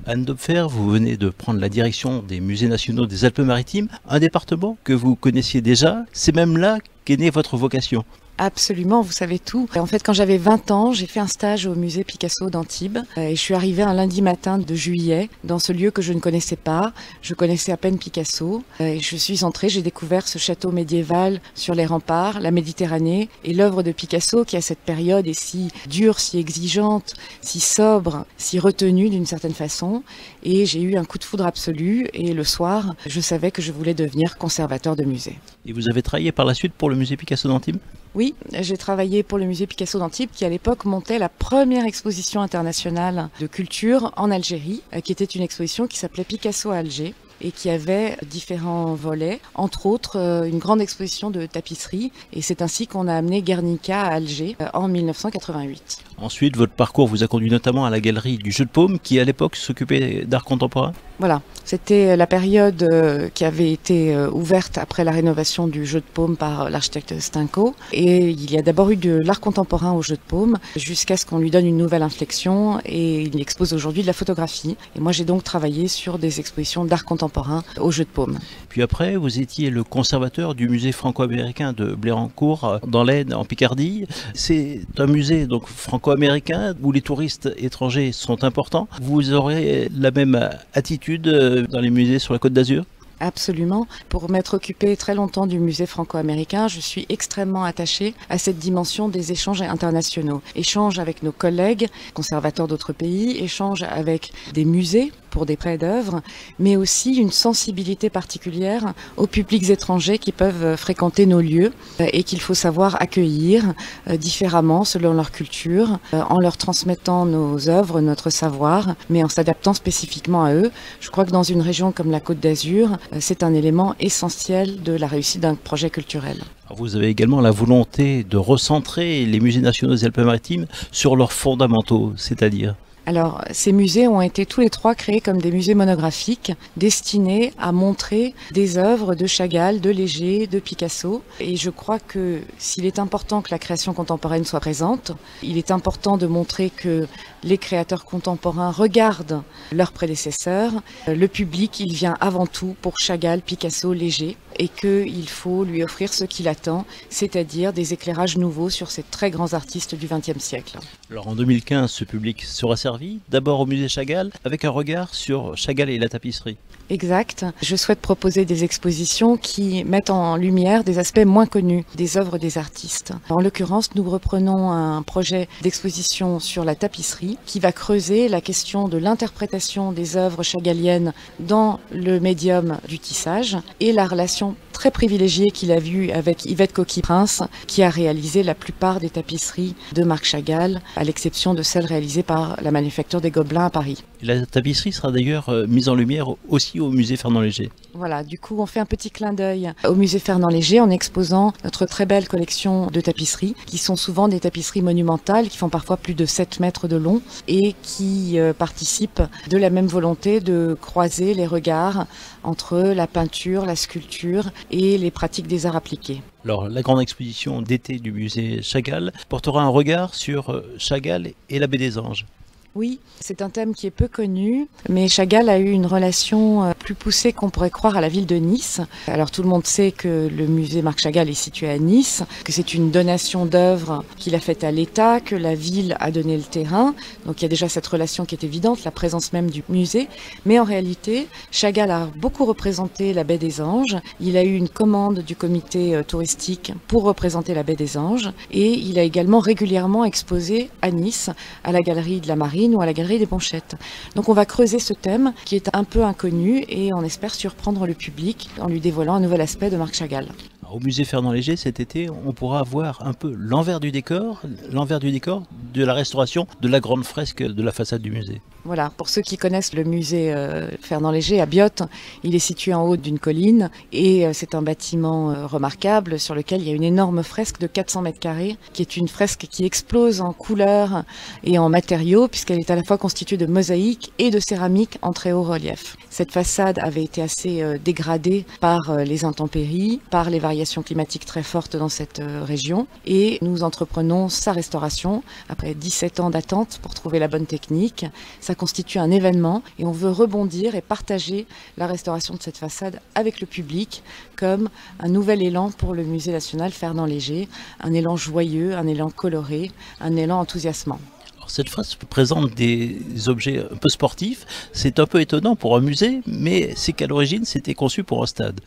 Anne Dopfer, vous venez de prendre la direction des musées nationaux des Alpes-Maritimes, un département que vous connaissiez déjà. C'est même là qu'est née votre vocation. Absolument, vous savez tout. En fait, quand j'avais 20 ans, j'ai fait un stage au musée Picasso d'Antibes et je suis arrivée un lundi matin de juillet dans ce lieu que je ne connaissais pas. Je connaissais à peine Picasso et je suis entrée, j'ai découvert ce château médiéval sur les remparts, la Méditerranée et l'œuvre de Picasso qui à cette période est si dure, si exigeante, si sobre, si retenue d'une certaine façon. Et j'ai eu un coup de foudre absolu et le soir, je savais que je voulais devenir conservateur de musée. Et vous avez travaillé par la suite pour le musée Picasso d'Antibes ? Oui, j'ai travaillé pour le musée Picasso d'Antibes qui à l'époque montait la première exposition internationale de culture en Algérie, qui était une exposition qui s'appelait Picasso à Alger et qui avait différents volets, entre autres une grande exposition de tapisserie. Et c'est ainsi qu'on a amené Guernica à Alger en 1988. Ensuite, votre parcours vous a conduit notamment à la galerie du Jeu de Paume qui à l'époque s'occupait d'art contemporain. Voilà, c'était la période qui avait été ouverte après la rénovation du Jeu de Paume par l'architecte Stinco. Et il y a d'abord eu de l'art contemporain au Jeu de Paume jusqu'à ce qu'on lui donne une nouvelle inflexion et il expose aujourd'hui de la photographie. Et moi j'ai donc travaillé sur des expositions d'art contemporain au Jeu de Paume. Puis après, vous étiez le conservateur du musée franco-américain de Blérancourt dans l'Aisne en Picardie. C'est un musée donc franco-américain où les touristes étrangers sont importants. Vous aurez la même attitude dans les musées sur la Côte d'Azur ? Absolument. Pour m'être occupée très longtemps du musée franco-américain, je suis extrêmement attachée à cette dimension des échanges internationaux. Échanges avec nos collègues, conservateurs d'autres pays, échanges avec des musées pour des prêts d'œuvres, mais aussi une sensibilité particulière aux publics étrangers qui peuvent fréquenter nos lieux et qu'il faut savoir accueillir différemment selon leur culture, en leur transmettant nos œuvres, notre savoir, mais en s'adaptant spécifiquement à eux. Je crois que dans une région comme la Côte d'Azur, c'est un élément essentiel de la réussite d'un projet culturel. Vous avez également la volonté de recentrer les musées nationaux des Alpes-Maritimes sur leurs fondamentaux, c'est-à-dire ? Alors, ces musées ont été tous les trois créés comme des musées monographiques destinés à montrer des œuvres de Chagall, de Léger, de Picasso. Et je crois que s'il est important que la création contemporaine soit présente, il est important de montrer que les créateurs contemporains regardent leurs prédécesseurs. Le public, il vient avant tout pour Chagall, Picasso, Léger, et qu'il faut lui offrir ce qu'il attend, c'est-à-dire des éclairages nouveaux sur ces très grands artistes du XXe siècle. Alors en 2015, ce public sera servi d'abord au musée Chagall avec un regard sur Chagall et la tapisserie. Exact. Je souhaite proposer des expositions qui mettent en lumière des aspects moins connus des œuvres des artistes. En l'occurrence, nous reprenons un projet d'exposition sur la tapisserie qui va creuser la question de l'interprétation des œuvres chagalliennes dans le médium du tissage et la relation très privilégiée qu'il a vue avec Yvette Coquille-Prince qui a réalisé la plupart des tapisseries de Marc Chagall, à l'exception de celles réalisées par la Manufacture des Gobelins à Paris. La tapisserie sera d'ailleurs mise en lumière aussi au musée Fernand Léger. Voilà, du coup on fait un petit clin d'œil au musée Fernand Léger en exposant notre très belle collection de tapisseries qui sont souvent des tapisseries monumentales qui font parfois plus de 7 mètres de long et qui participent de la même volonté de croiser les regards entre la peinture, la sculpture et les pratiques des arts appliqués. Alors, la grande exposition d'été du musée Chagall portera un regard sur Chagall et la baie des Anges. Oui, c'est un thème qui est peu connu, mais Chagall a eu une relation plus poussée qu'on pourrait croire à la ville de Nice. Alors tout le monde sait que le musée Marc Chagall est situé à Nice, que c'est une donation d'œuvres qu'il a faite à l'État, que la ville a donné le terrain. Donc il y a déjà cette relation qui est évidente, la présence même du musée. Mais en réalité, Chagall a beaucoup représenté la baie des Anges. Il a eu une commande du comité touristique pour représenter la baie des Anges. Et il a également régulièrement exposé à Nice, à la galerie de la Marine ou à la galerie des Ponchettes. Donc on va creuser ce thème qui est un peu inconnu et on espère surprendre le public en lui dévoilant un nouvel aspect de Marc Chagall. Au musée Fernand Léger, cet été, on pourra voir un peu l'envers du décor de la restauration de la grande fresque de la façade du musée. Voilà, pour ceux qui connaissent le musée Fernand Léger à Biot, il est situé en haut d'une colline et c'est un bâtiment remarquable sur lequel il y a une énorme fresque de 400 mètres carrés qui est une fresque qui explose en couleurs et en matériaux puisqu'elle est à la fois constituée de mosaïques et de céramique en très haut relief. Cette façade avait été assez dégradée par les intempéries, par les variations variations climatiques très fortes dans cette région. Et nous entreprenons sa restauration après 17 ans d'attente pour trouver la bonne technique. Ça constitue un événement et on veut rebondir et partager la restauration de cette façade avec le public comme un nouvel élan pour le musée national Fernand Léger, un élan joyeux, un élan coloré, un élan enthousiasmant. Cette phrase présente des objets un peu sportifs. C'est un peu étonnant pour un musée, mais c'est qu'à l'origine, c'était conçu pour un stade.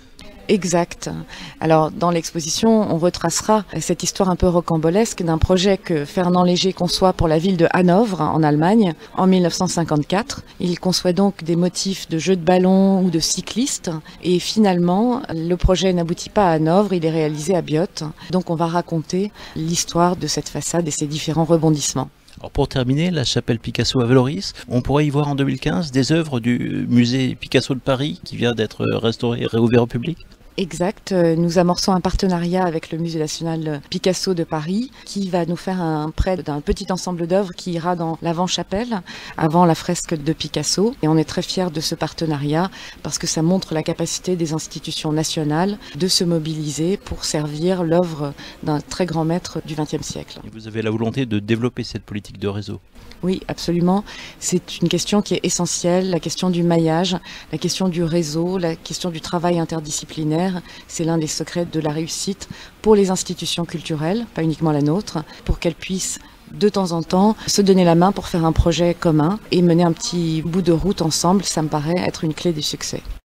Exact. Alors dans l'exposition, on retracera cette histoire un peu rocambolesque d'un projet que Fernand Léger conçoit pour la ville de Hanovre en Allemagne en 1954. Il conçoit donc des motifs de jeux de ballon ou de cyclistes et finalement le projet n'aboutit pas à Hanovre, il est réalisé à Biot. Donc on va raconter l'histoire de cette façade et ses différents rebondissements. Alors pour terminer, la chapelle Picasso à Valoris, on pourrait y voir en 2015 des œuvres du musée Picasso de Paris qui vient d'être restauré et réouvert au public. Exact. Nous amorçons un partenariat avec le Musée national Picasso de Paris qui va nous faire un prêt d'un petit ensemble d'œuvres qui ira dans l'avant-chapelle, avant la fresque de Picasso. Et on est très fiers de ce partenariat parce que ça montre la capacité des institutions nationales de se mobiliser pour servir l'œuvre d'un très grand maître du XXe siècle. Et vous avez la volonté de développer cette politique de réseau? Oui, absolument. C'est une question qui est essentielle, la question du maillage, la question du réseau, la question du travail interdisciplinaire. C'est l'un des secrets de la réussite pour les institutions culturelles, pas uniquement la nôtre, pour qu'elles puissent de temps en temps se donner la main pour faire un projet commun et mener un petit bout de route ensemble. Ça me paraît être une clé du succès.